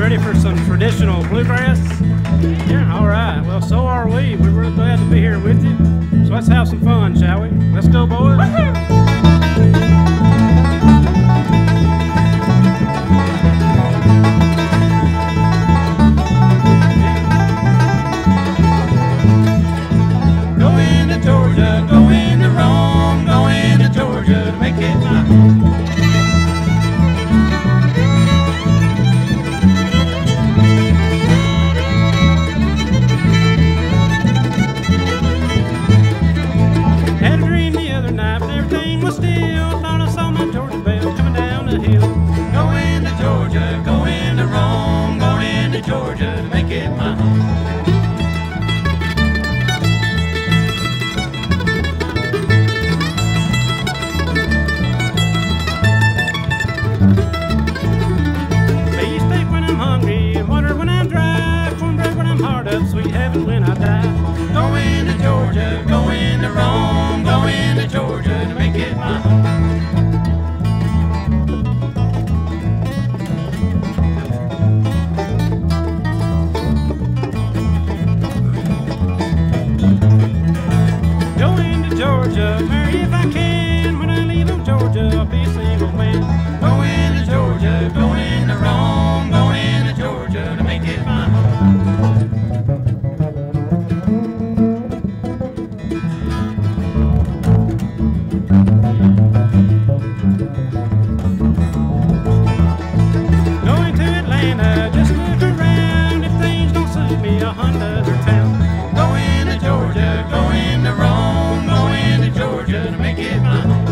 ready for some traditional bluegrass? Yeah, all right. Well, so are we. We're really glad to be here with you. So let's have some fun, shall we? Let's go, boys. Go into Georgia, go into Rome, go into Georgia to make it my home. Had a dream the other night, but everything was still. Thought I saw my Georgia belle coming down the hill. Go into Georgia, go into Rome, go into Georgia to make it my home. Beefsteak when I'm hungry, and water when I'm dry. Cornbread when I'm hard up, sweet heaven when I die. Go into Georgia, go into Rome, go into Georgia to make it my home. Go into Georgia, marry if I can. When I leave on Georgia, I'll be a single man. Go into Georgia, go into Rome, go into Georgia to make it my home. Going to Atlanta, just look around. If things don't suit me, I'll hunt another town. Go into Georgia, go into Rome, go into Georgia to make it my home.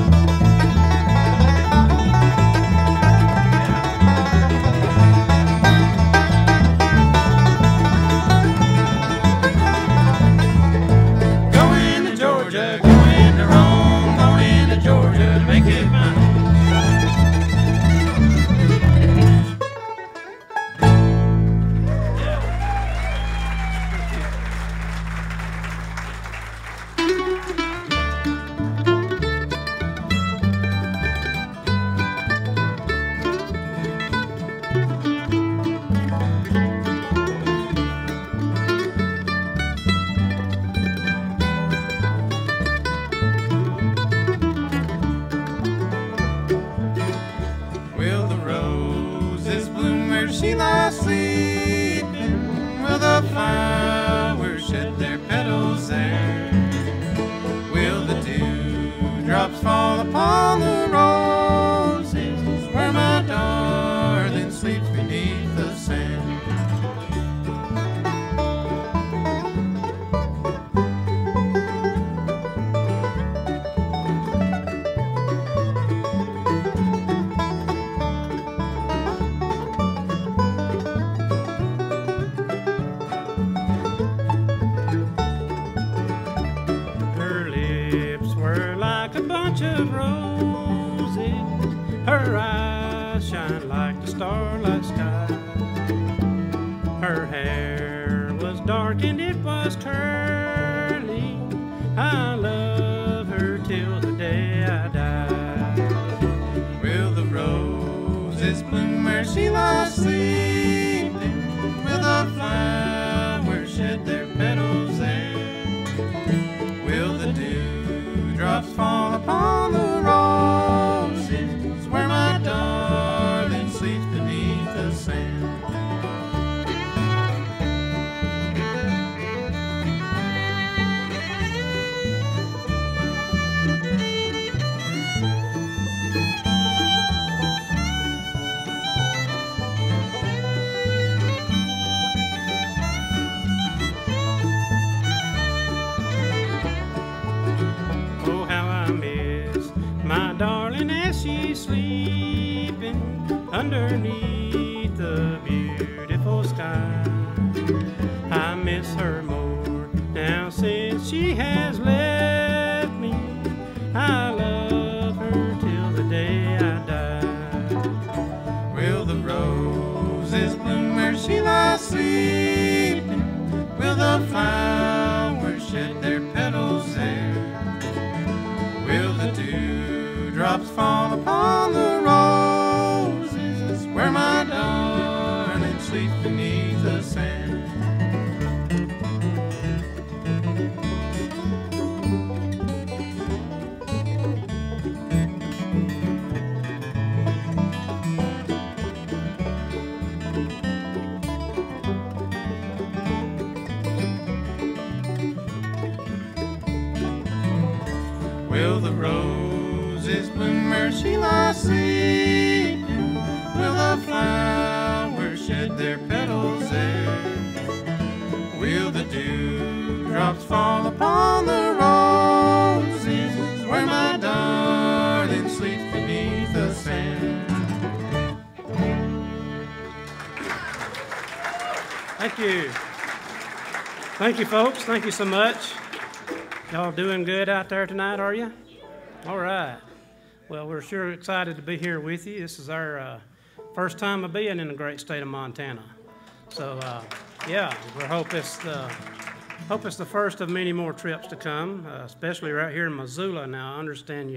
Go into Georgia, go into Rome, go into Georgia to make it my home. Will the roses bloom where she lies sleeping? Will the flowers shed their petals there? Will the dewdrops fall upon the roses where my darling sleeps beneath the sand? Her lips were like a bunch of roses. Her eyes shine like the starlight sky. Her hair was dark and it was curly. I love her till the day I die. Will the roses bloom where she lies sleeping? Will the flowers shed their petals there? Will the dewdrops fall upon the roses where my darling sleeps beneath the sand? Oh, how I miss my darling as she's sleeping underneath the beautiful sky. I miss her more now since she has left me. I love her till the day I die. Will the roses bloom where she lies sleeping? Will the flowers shed their petals there? Will the dewdrops fall upon the roses where my darling sleeps Will the roses bloom where she lies sleeping? Will the flowers shed their petals there? Will the dewdrops fall upon the roses where my darling sleeps beneath the sand? Thank you. Thank you, folks. Thank you so much. Y'all doing good out there tonight, are you? All right. Well, we're sure excited to be here with you. This is our first time of being in the great state of Montana. So, yeah, we hope it's the first of many more trips to come, especially right here in Missoula. Now, I understand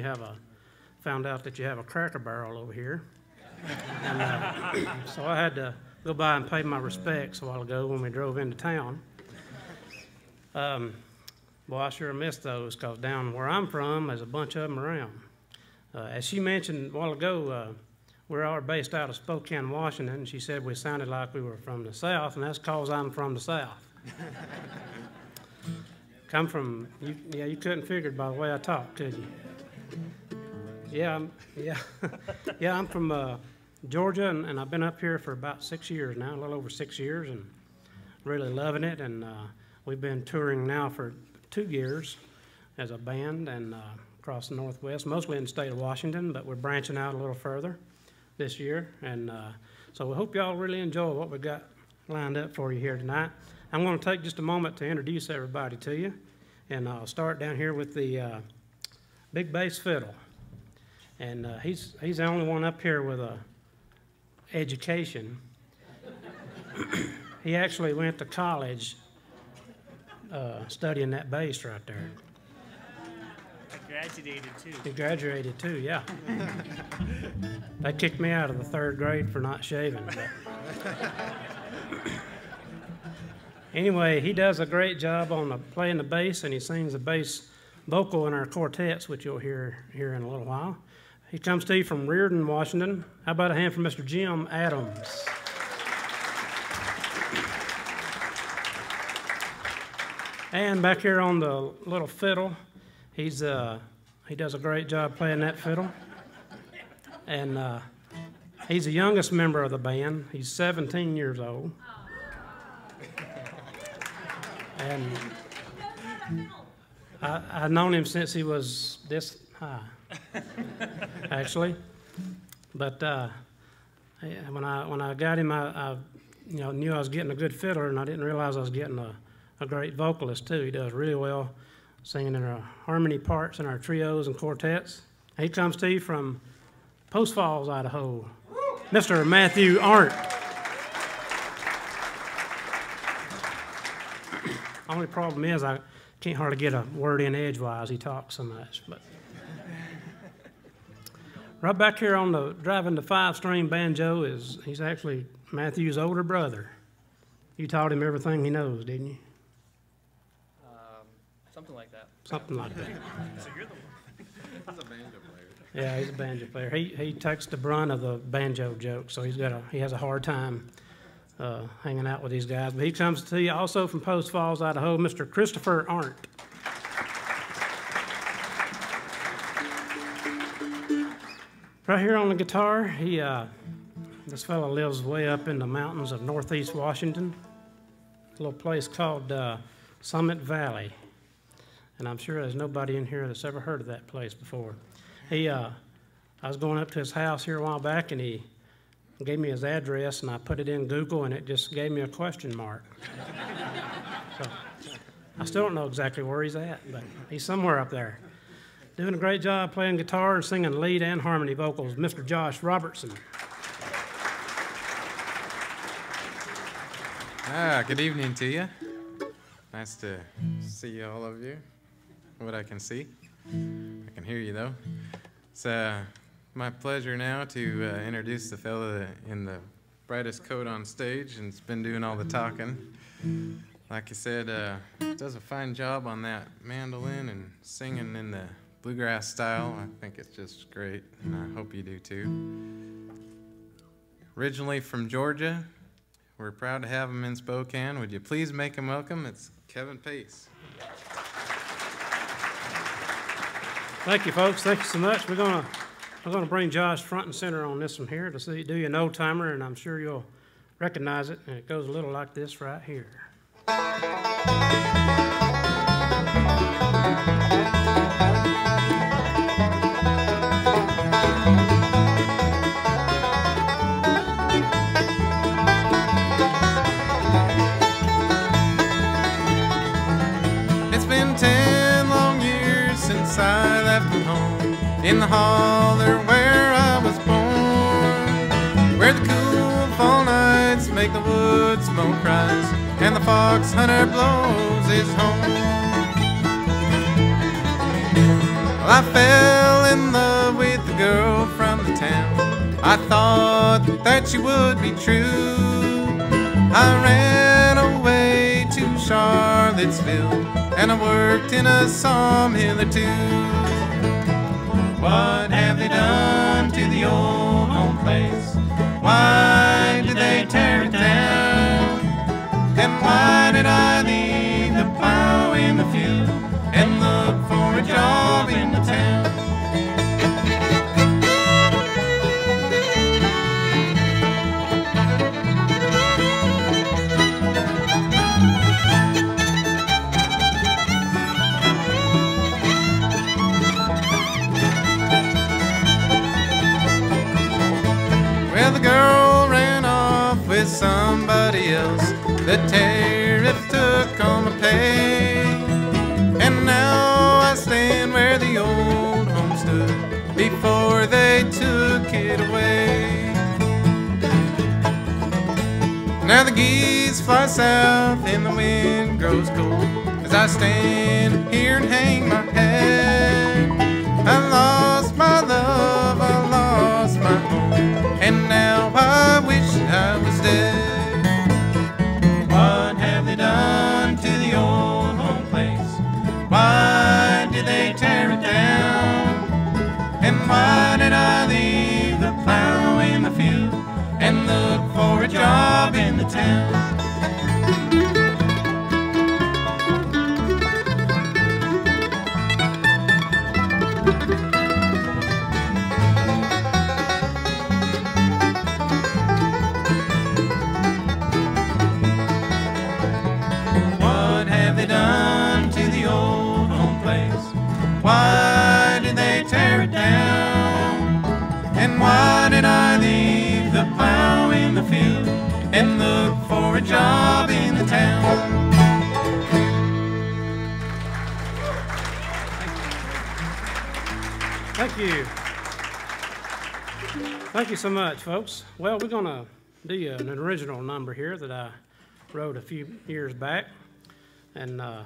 found out that you have a Cracker Barrel over here. And, so I had to go by and pay my respects a while ago when we drove into town. Well, I sure missed those because down where I'm from, there's a bunch of them around. As she mentioned a while ago, we're all based out of Spokane, Washington, and she said we sounded like we were from the South, and that's because I'm from the South. Come from, you couldn't figure it by the way I talk, could you? Yeah, I'm from Georgia, and I've been up here for about 6 years now, a little over 6 years, and really loving it, and we've been touring now for 2 years as a band and across the Northwest, mostly in the state of Washington, but we're branching out a little further this year. And so we hope y'all really enjoy what we've got lined up for you here tonight. I'm going to take just a moment to introduce everybody to you. And I'll start down here with the big bass fiddle. And he's the only one up here with a education. He actually went to college studying that bass right there. I graduated too. He graduated too, yeah. They kicked me out of the 3rd grade for not shaving. Anyway, he does a great job on playing the bass, and he sings the bass vocal in our quartets, which you'll hear here in a little while. He comes to you from Reardon, Washington. How about a hand for Mr. Jim Adams? And back here on the little fiddle, he does a great job playing that fiddle. And he's the youngest member of the band. He's 17 years old. And I've known him since he was this high, actually. But when I got him, I knew I was getting a good fiddler, and I didn't realize I was getting a great vocalist too. He does really well singing in our harmony parts in our trios and quartets. He comes to you from Post Falls, Idaho, Mr. Matthew Arndt. Only problem is I can't hardly get a word in edgewise. He talks so much. But right back here on driving the 5-string banjo he's actually Matthew's older brother. You taught him everything he knows, didn't you? Something like that. Something like that. So you're the one. He's a banjo player. Yeah, he's a banjo player. He takes the brunt of the banjo joke, so he has a hard time hanging out with these guys. But he comes to you also from Post Falls, Idaho, Mr. Christopher Arndt. Right here on the guitar, this fellow lives way up in the mountains of northeast Washington, a little place called Summit Valley. And I'm sure there's nobody in here that's ever heard of that place before. I was going up to his house here a while back, and he gave me his address, and I put it in Google, and it just gave me a question mark. So I still don't know exactly where he's at, but he's somewhere up there. Doing a great job playing guitar and singing lead and harmony vocals, Mr. Josh Robertson. Good evening to you. Nice to see all of you, what I can see. I can hear you, though. It's my pleasure now to introduce the fellow in the brightest coat on stage and has been doing all the talking. Like I said, does a fine job on that mandolin and singing in the bluegrass style. I think it's just great, and I hope you do too. Originally from Georgia, we're proud to have him in Spokane. Would you please make him welcome? It's Kevin Pace. Thank you, folks. Thank you so much. We're gonna bring Josh front and center on this one here to do you an old timer, and I'm sure you'll recognize it. And it goes a little like this right here. I left from home in the holler where I was born, where the cool fall nights make the wood smoke rise and the fox hunter blows his horn. Well, I fell in love with the girl from the town. I thought that she would be true. I ran away to Charlottesville and I worked in a sawmill or two. What have they done to the old home place? Why did they tear it down? And why did I leave the plow in the field and look for a job in the town? Somebody else, the tariff took all my pay, and now I stand where the old home stood before they took it away. Now the geese fly south and the wind grows cold as I stand here and hang my head. I lost my love, I lost my home, and now I wish I was dead. What have they done to the old home place? Why did they tear it down? And why did I leave the plow in the field and look for a job in the town? Why did they tear it down? And why did I leave the plow in the field and look for a job in the town? Thank you. Thank you so much, folks. Well, we're gonna do an original number here that I wrote a few years back, and I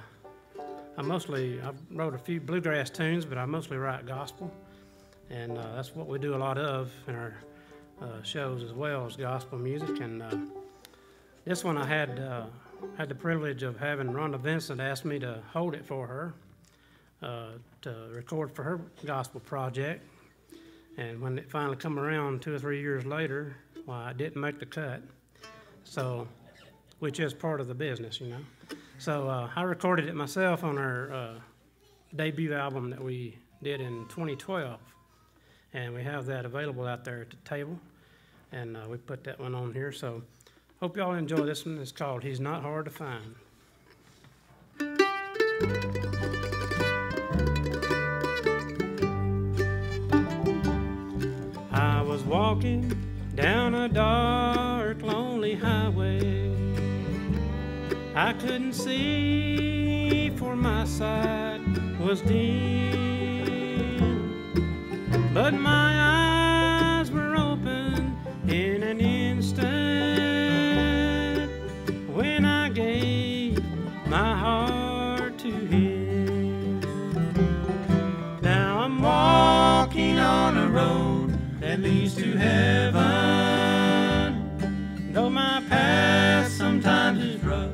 wrote a few bluegrass tunes, but I mostly write gospel, and that's what we do a lot of in our shows as well as gospel music. And this one I had the privilege of having Rhonda Vincent ask me to hold it for her to record for her gospel project. And when it finally come around 2 or 3 years later, well, I didn't make the cut, so which is part of the business, you know. So I recorded it myself on our debut album that we did in 2012, and we have that available out there at the table, and we put that one on here. So hope y'all enjoy this one. It's called He's Not Hard to Find. I was walking down a dark, lonely highway. I couldn't see, for my sight was dim, but my eyes were open in an instant when I gave my heart to Him. Now I'm walking on a road that leads to heaven, though my path sometimes is rough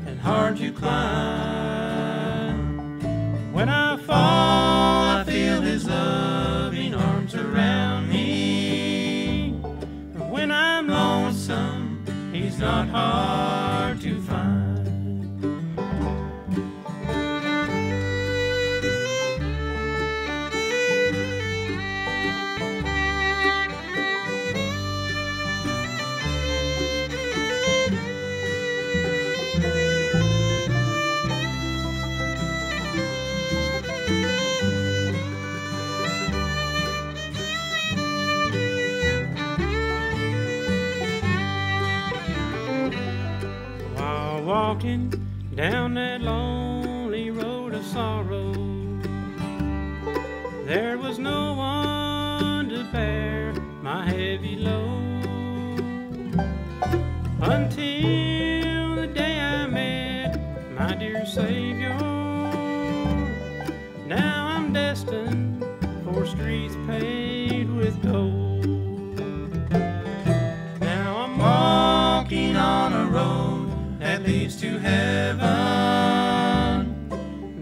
and hard to climb. When I fall, I feel His loving arms around me. When I'm lonesome, He's not hard to find. walking down that lonely road of sorrow. There was no one to bear my heavy load until the day I met my dear Savior. Now I'm destined for streets paved with gold. Now I'm walking on a road that leads to heaven,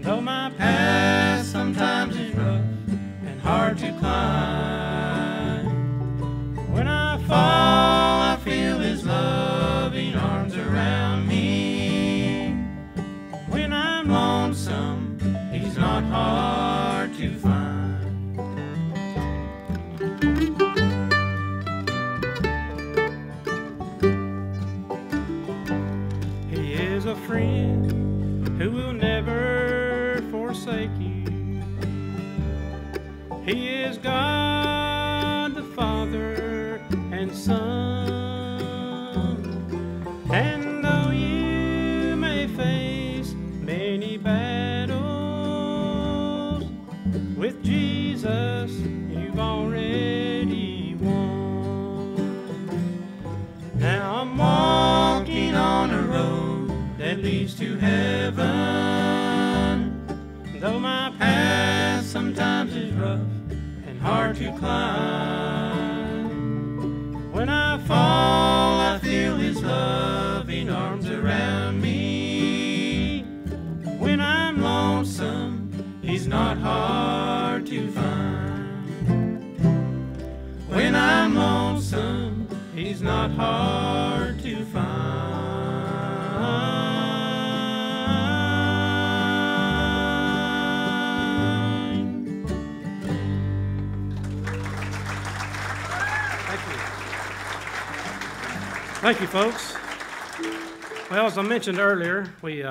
though my path sometimes is rough and hard to climb. When I fall, I feel His loving arms around me. When I'm lonesome, He's not hard to find. He is a friend who will never forsake you. He is God the Father and Son. And though you may face many battles, with Jesus you've already won. Now I'm walking on a road that leads to heaven, though my path sometimes is rough and hard to climb. When I fall, I feel His loving arms around me. When I'm lonesome, He's not hard to find. When I'm lonesome, He's not hard to find. Thank you, folks. Well, as I mentioned earlier, we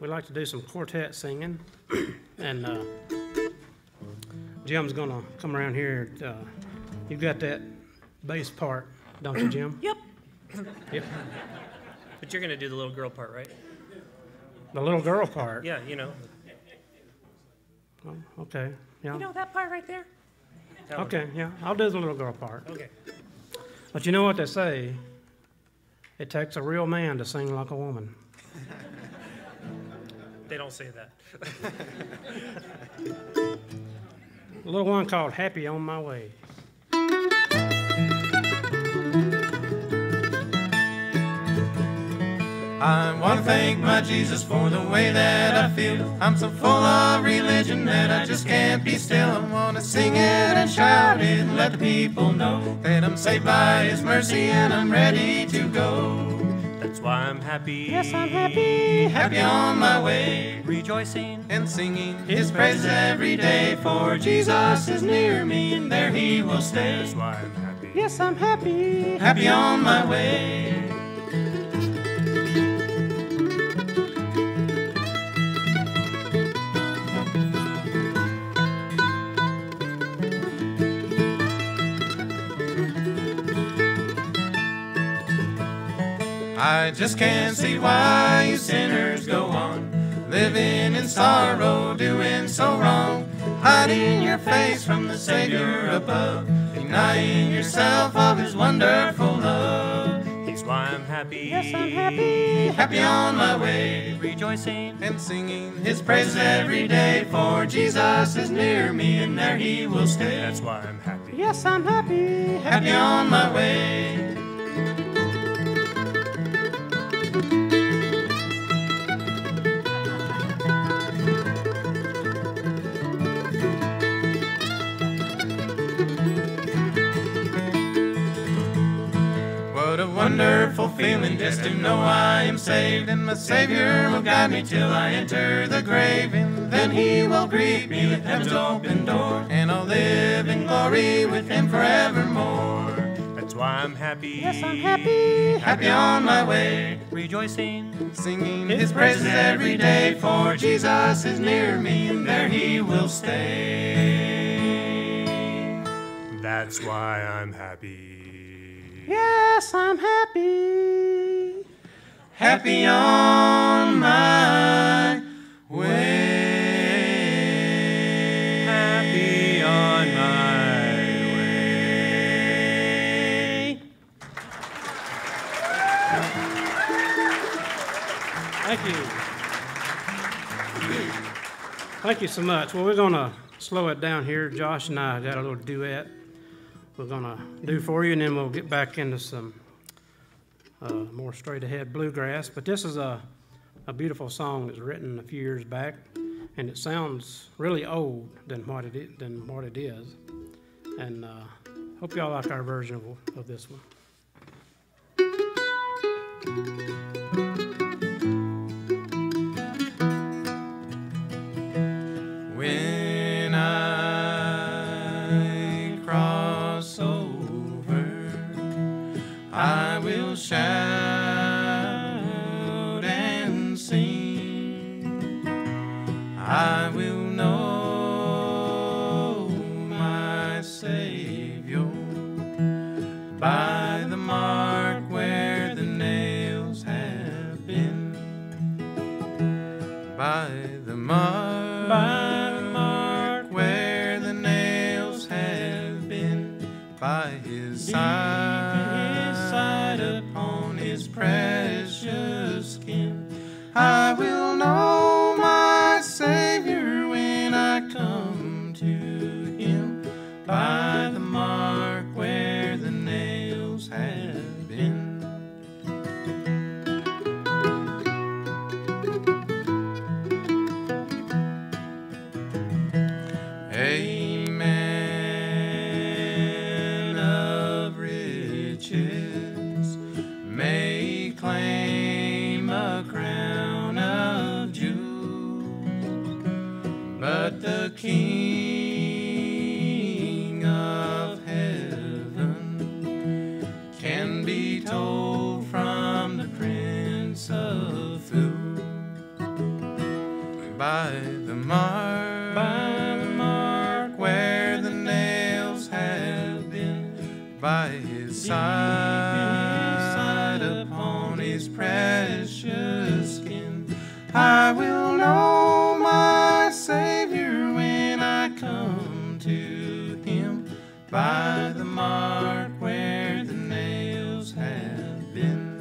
like to do some quartet singing, and Jim's gonna come around here. You got that bass part, don't you, Jim? Yep. Yep. But you're gonna do the little girl part, right? The little girl part. Yeah, you know. Oh, okay. Yeah. You know that part right there? That one. Okay. Yeah. I'll do the little girl part. Okay. But you know what they say? It takes a real man to sing like a woman. They don't say that. A little one called Happy on My Way. I want to thank my Jesus for the way that I feel. I'm so full of religion that I just can't be still. I want to sing it and shout it and let the people know that I'm saved by His mercy and I'm ready to go. That's why I'm happy. Yes, I'm happy. Happy on my way, Rejoicing. and singing His praises every day. For Jesus is near me and there He will stay. That's why I'm happy. Yes, I'm happy. Happy on my way. I just can't see why you sinners go on living in sorrow, doing so wrong, hiding your face from the Savior above, denying yourself of His wonderful love. That's why I'm happy. Yes, I'm happy. Happy on my way, Rejoicing. and singing His praises every day. For Jesus is near me and there He will stay. That's why I'm happy. Yes, I'm happy. Happy on my way. What a wonderful feeling just to know I am saved, and my Savior will guide me till I enter the grave, and then He will greet me with heaven's open door, and I'll live in glory with Him forevermore. That's why I'm happy. Yes, I'm happy. Happy on my way, Rejoicing. singing His praises every day. For Jesus is near me and there He will stay. That's why I'm happy. Yes, I'm happy. happy on my way. Happy on my way. Thank you. Thank you so much. Well, we're going to slow it down here. Josh and I got a little duet we're going to do for you, and then we'll get back into some more straight-ahead bluegrass. But this is a beautiful song that's written a few years back, and it sounds really old than what it is. And hope y'all like our version of this one. When I cross over, I will shout and sing. I will know my Savior by the mark where the nails have been. By the mark where the nails have been, by his side upon his precious skin. I will know my Savior when I come to him, by the mark where the nails have been. A man of riches may claim a crown of jewels, but the King of heaven can be told from the Prince of Fools. By the mark where the nails have been, by his side upon his precious skin. I will know my Savior when I come to him, by the mark where the nails have been.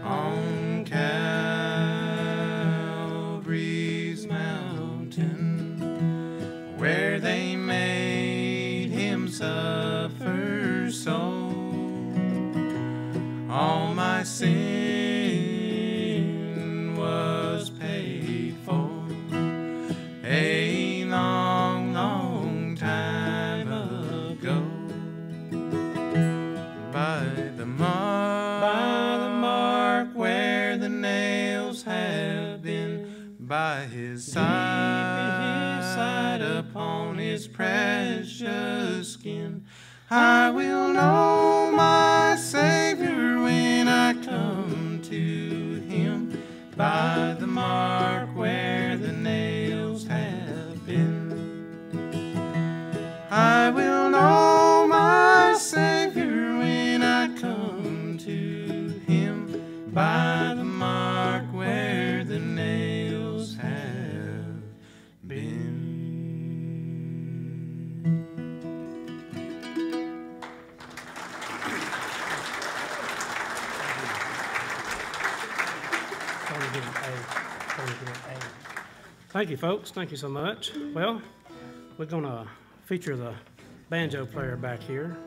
On Calvary's mountain, where they made him suffer so, all my sin was paid for a long, long time ago. By the mark where the nails have been, by his side upon his precious skin. I will know my Savior when I come to him, by the mark where the nails have been. I will know my Savior when I come to him, by the mark where the nails have been. Thank you, folks. Thank you so much. Well, we're going to feature the banjo player back here.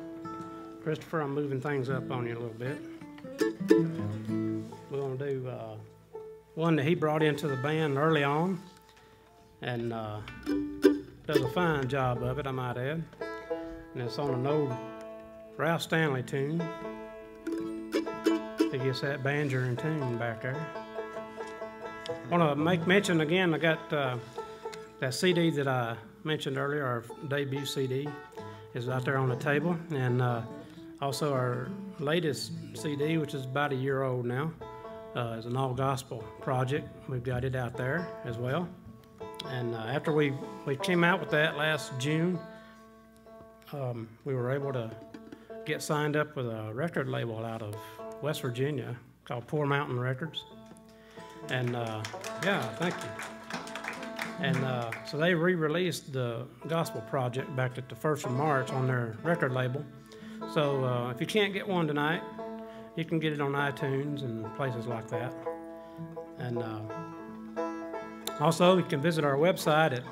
Christopher, I'm moving things up on you a little bit. We're going to do one that he brought into the band early on, and does a fine job of it, I might add. And it's on an old Ralph Stanley tune. He gets that banjo in tune back there. I want to make mention again, I got that CD that I mentioned earlier, our debut CD, is out there on the table. And also our latest CD, which is about a year old now, is an all-gospel project. We've got it out there as well. And after we came out with that last June, we were able to get signed up with a record label out of West Virginia called Poor Mountain Records. And yeah, thank you. And so they re-released the gospel project back at the 1st of March on their record label. So if you can't get one tonight, you can get it on iTunes and places like that. And also, you can visit our website at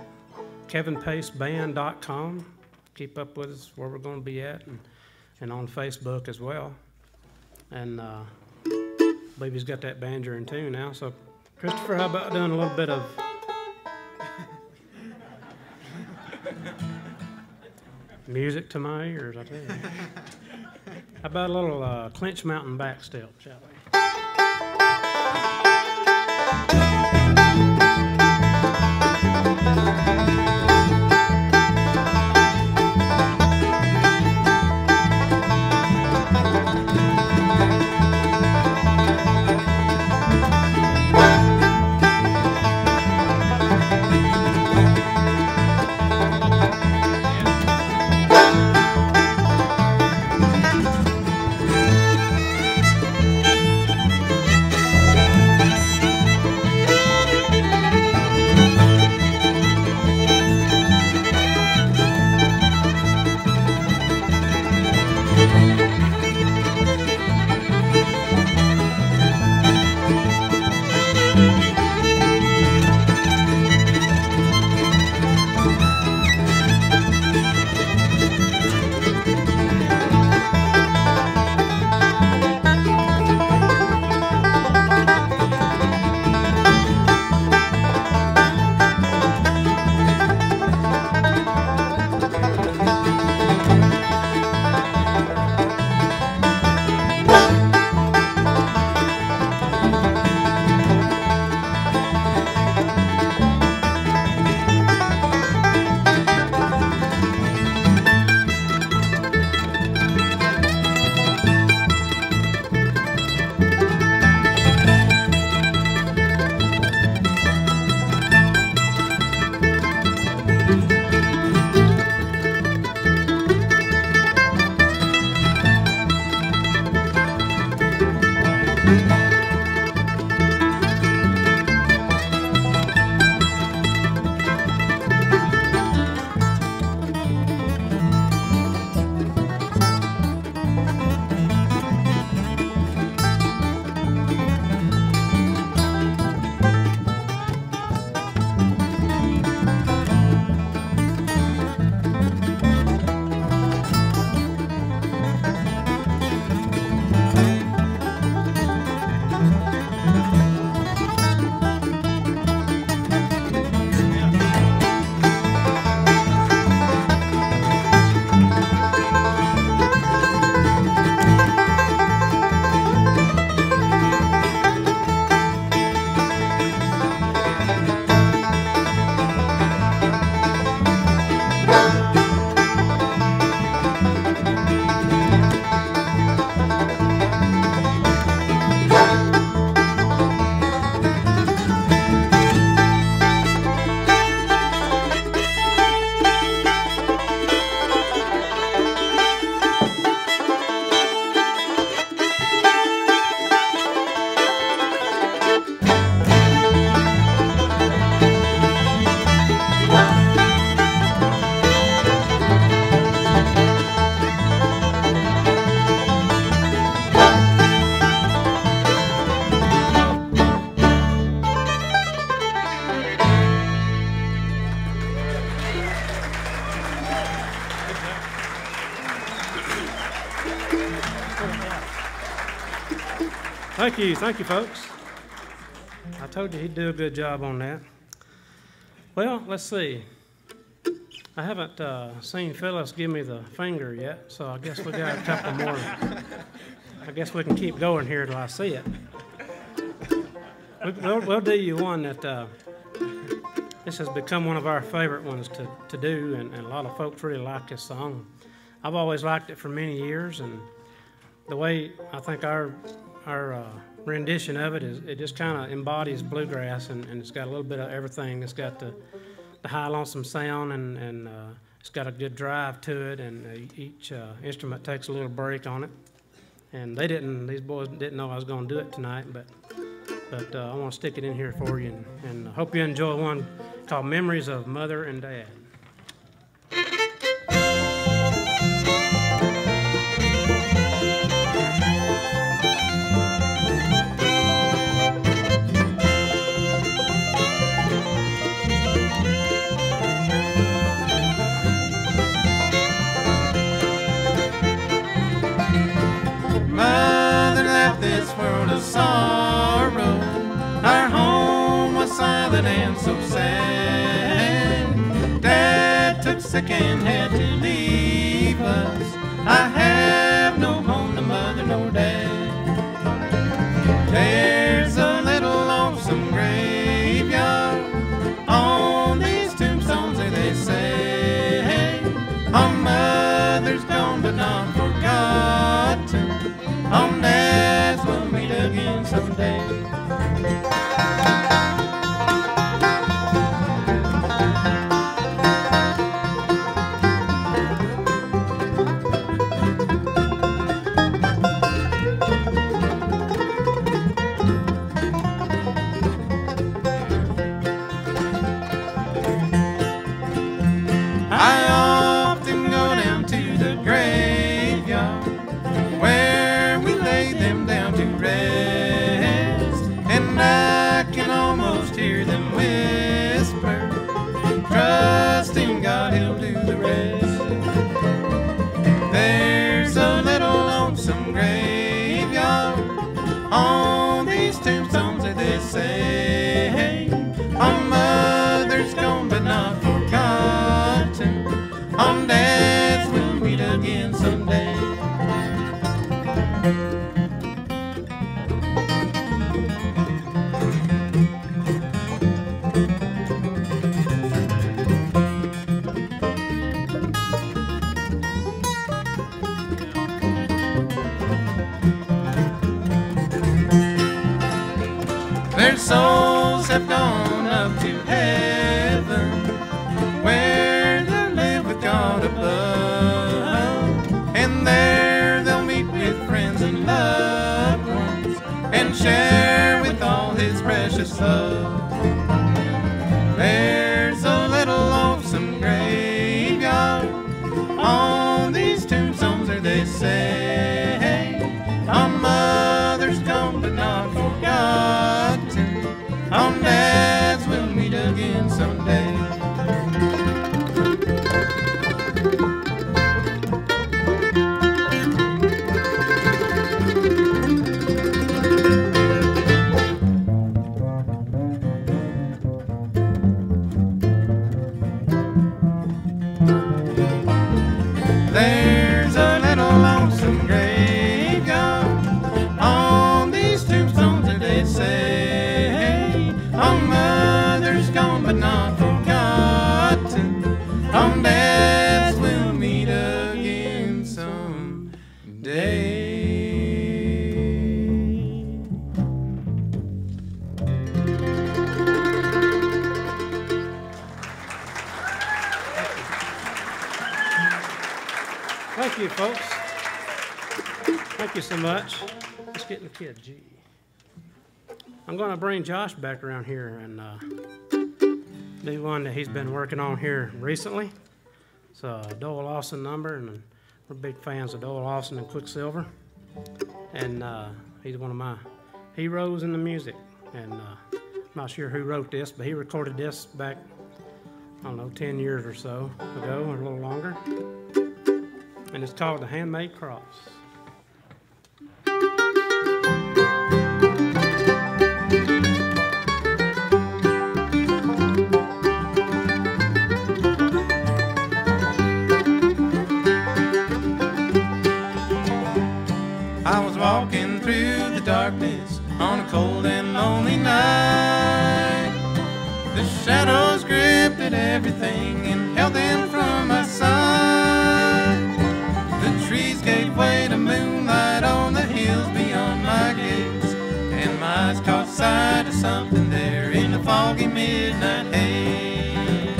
kevinpaceband.com. Keep up with us where we're going to be at, and on Facebook as well. And I believe he's got that banjo in tune now. So, Christopher, how about doing a little bit of music to my ears, I tell you. How about a little Clinch Mountain backstep, shall we? Thank you, folks. I told you he'd do a good job on that. Well, let's see. I haven't seen Phyllis give me the finger yet, so I guess we got a couple more. I guess we can keep going here till I see it. We'll do you one that this has become one of our favorite ones to do, and a lot of folks really like this song. I've always liked it for many years, and the way I think our rendition of it. It just kind of embodies bluegrass, and it's got a little bit of everything. It's got the high lonesome sound, and it's got a good drive to it, and each instrument takes a little break on it. And these boys didn't know I was going to do it tonight, but I want to stick it in here for you, and hope you enjoy one called Memories of Mother and Dad. Mother left this world of sorrow. Our home was silent and so sad. Dad took sick and had to leave us. I have no home, no mother, no dad. There's a little lonesome graveyard on these tombstones, they say. Our mother's gone but not forgotten. On dads we'll meet again someday. I often go down to the graveyard where we lay them down to rest, and I can almost hear them whisper, trust in God, He'll do the rest. There's a little lonesome graveyard on these tombstones, they say. Our mother's gone but not forgotten. On dads we'll meet again someday. Their souls have gone up to heaven, where they'll live with God above, and there they'll meet with friends and loved ones, and share with all His precious love. There's a little lonesome graveyard on these tombstones, they say. Our mother's gone but not forgotten. On dads we'll meet again someday. There's a little lonesome graveyard on these tombstones, they say. Our mother's gone but not forgotten. On dads we'll meet again someday. Thank you, folks. Thank you so much. Let's get in the kid, G. I'm going to bring Josh back around here and do one that he's been working on here recently. It's a Doyle Lawson number, and we're big fans of Doyle Lawson and Quicksilver. And he's one of my heroes in the music. And I'm not sure who wrote this, but he recorded this back, I don't know, 10 years or so ago, or a little longer. And it's called The Handmade Cross. I was walking through the darkness on a cold and lonely night. The shadows gripped at everything and held them from my sight. The trees gave way to moonlight on the hills beyond my gates, caught sight of something there in the foggy midnight haze.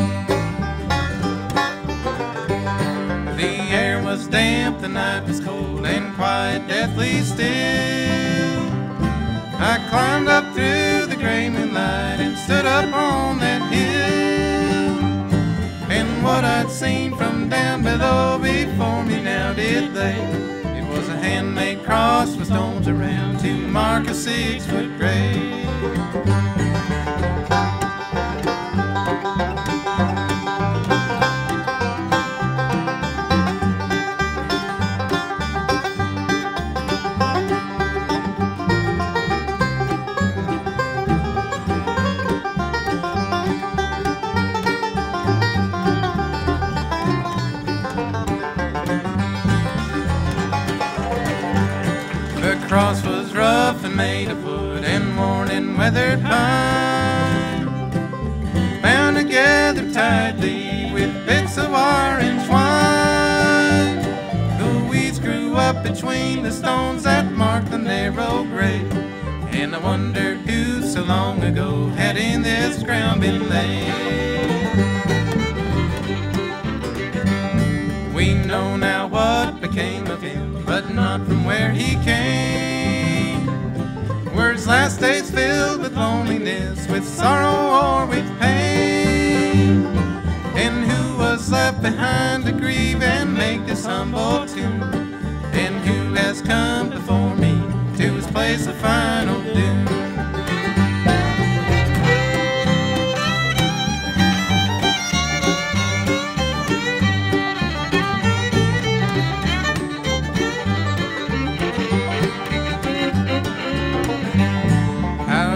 The air was damp, the night was cold and quiet, deathly still. I climbed up through the gray moonlight and stood up on that hill. And what I'd seen from down below before me now did lay. It was a handmade cross with stones around to mark a 6-foot grave. The cross was rough and made of wood and worn and weathered pine, bound together tightly with bits of orange wine. The weeds grew up between the stones that marked the narrow grave, and I wondered who so long ago had in this ground been laid. We know now what became of him, but not from where he came. Were his last days filled with loneliness, with sorrow or with pain? And who was left behind to grieve and make this humble tune? And who has come before me to his place of final doom?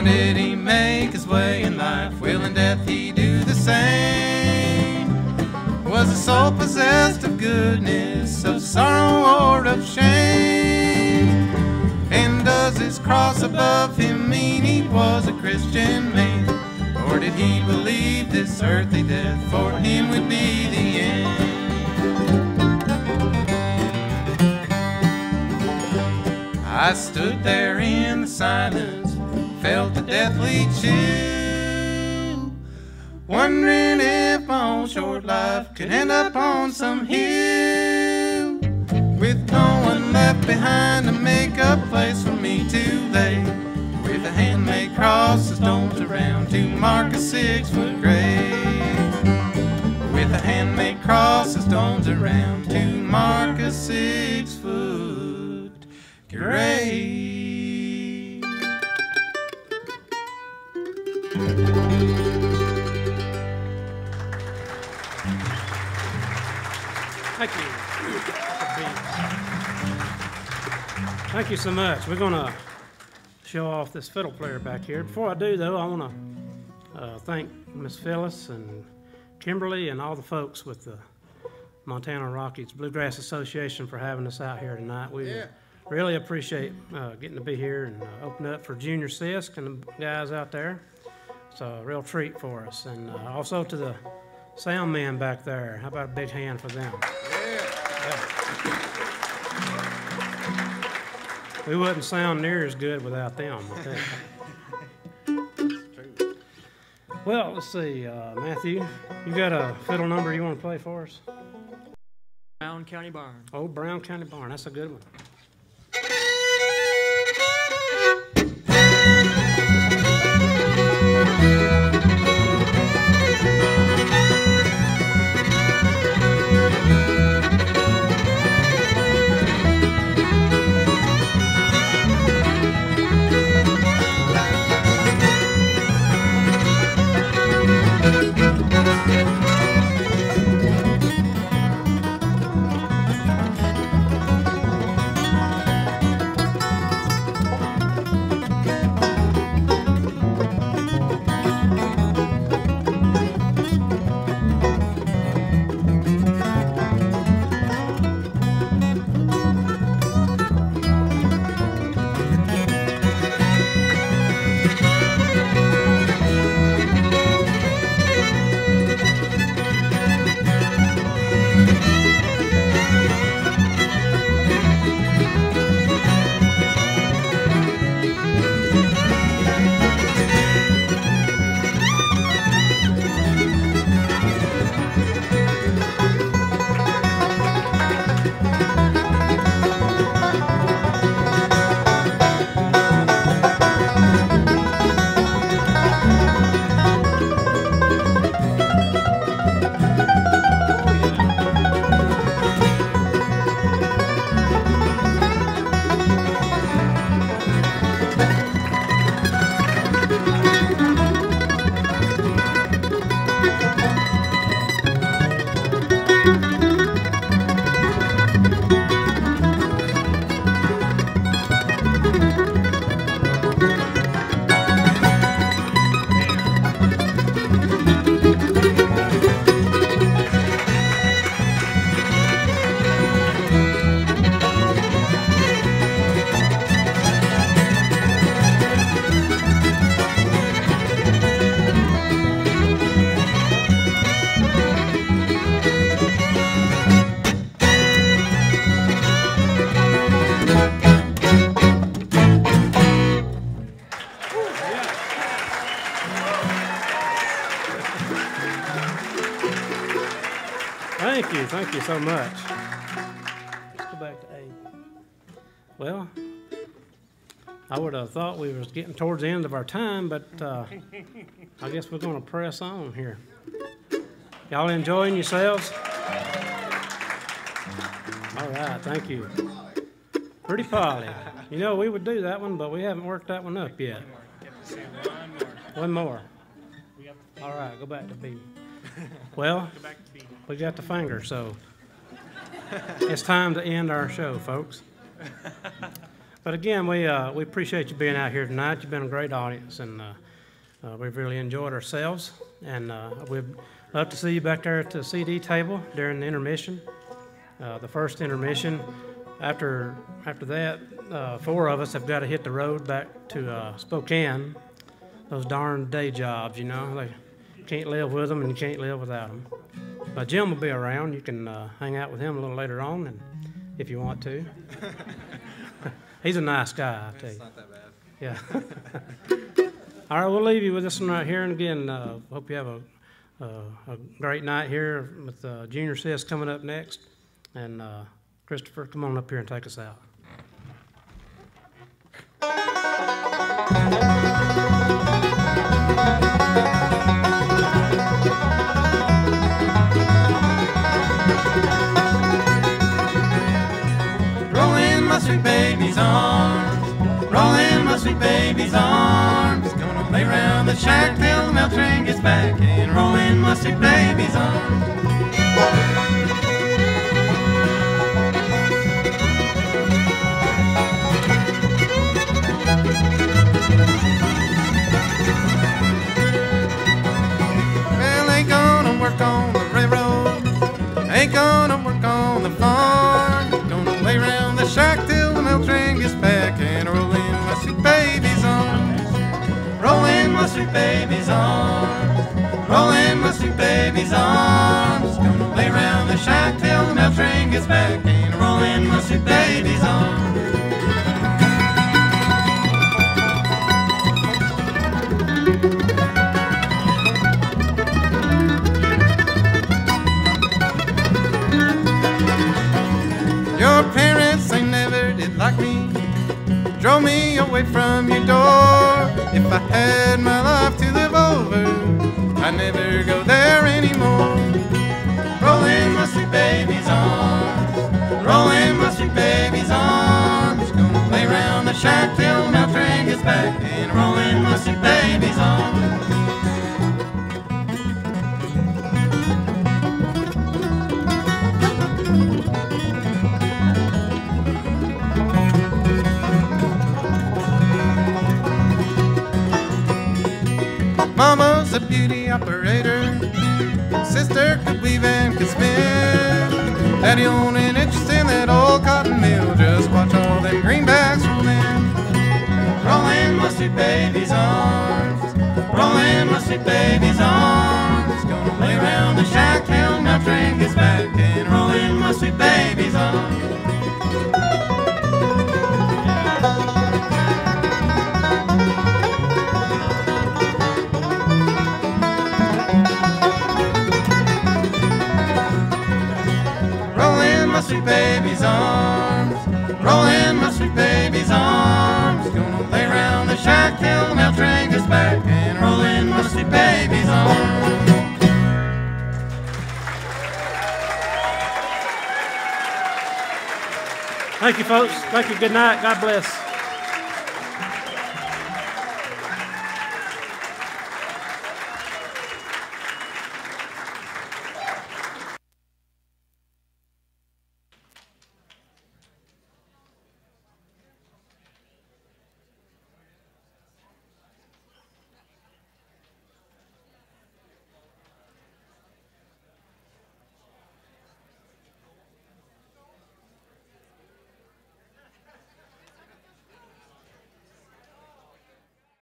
Did he make his way in life? Will in death he do the same? Was his soul possessed of goodness, of sorrow or of shame? And does his cross above him mean he was a Christian man? Or did he believe this earthly death for him would be the end? I stood there in the silence, felt a deathly chill, wondering if my own short life could end up on some hill, with no one left behind to make a place for me to lay, with a handmade cross of stones around to mark a 6-foot grave, with a handmade cross of stones around to mark a 6-foot grave. Thank you. Thank you so much. We're going to show off this fiddle player back here. Before I do, though, I want to thank Miss Phyllis and Kimberly and all the folks with the Montana Rockies Bluegrass Association for having us out here tonight. We really appreciate getting to be here and open up for Junior Sisk and the guys out there. It's a real treat for us. And also to the sound men back there. How about a big hand for them? Yeah. We wouldn't sound near as good without them, I think. Well, let's see, Matthew, you got a fiddle number you want to play for us? Brown County Barn. Oh, Brown County Barn, that's a good one. Thank you so much. Let's go back to A. Well, I would have thought we was getting towards the end of our time, but I guess we're going to press on here. Y'all enjoying yourselves? All right, thank you. Pretty Polly. You know, we would do that one, but we haven't worked that one up yet. One more. All right, go back to B. Well, we got the finger, so it's time to end our show, folks. But again, we appreciate you being out here tonight. You've been a great audience, and we've really enjoyed ourselves. And we'd love to see you back there at the CD table during the intermission, the first intermission. After that, 4 of us have got to hit the road back to Spokane. Those darn day jobs, you know, they can't live with them and you can't live without them. But Jim will be around. You can hang out with him a little later on, and if you want to. He's a nice guy, I tell you. It's not that bad. Yeah. All right, we'll leave you with this one right here. And again, hope you have a great night here with Junior Sis coming up next. And Christopher, come on up here and take us out. Sweet baby's arms, roll in my sweet baby's arms. Gonna lay round the shack till the mail train gets back and roll in my sweet baby's arms. Well, ain't gonna work on the railroad, ain't gonna work on the farm. Gonna lay round the shack till the mail train gets back and roll in my sweet baby's arms. Roll in my sweet baby's arms. Roll in my sweet baby's arms. Gonna lay round the shack till the mail train gets back and roll in my sweet baby's arms. Your parents, they never did like me, drove me away from your door. If I had my life to live over, I'd never go there anymore. Roll in my sweet baby's arms, roll in my sweet baby's arms. Gonna lay round the shack till the mail train gets back and roll in my sweet baby's arms. Mama's a beauty operator, sister could weave and could spin. Daddy owned an interest in that old cotton mill, just watch all them greenbacks roll in. Roll in my sweet baby's arms, roll in my sweet baby's arms. Gonna lay round the shack till my train gets back and roll in my sweet baby's arms. Sweet baby's arms, roll in my sweet baby's arms. Gonna lay round the shack till the mail train gets back and roll in my sweet baby's arms. Thank you, folks. Thank you. Good night. God bless.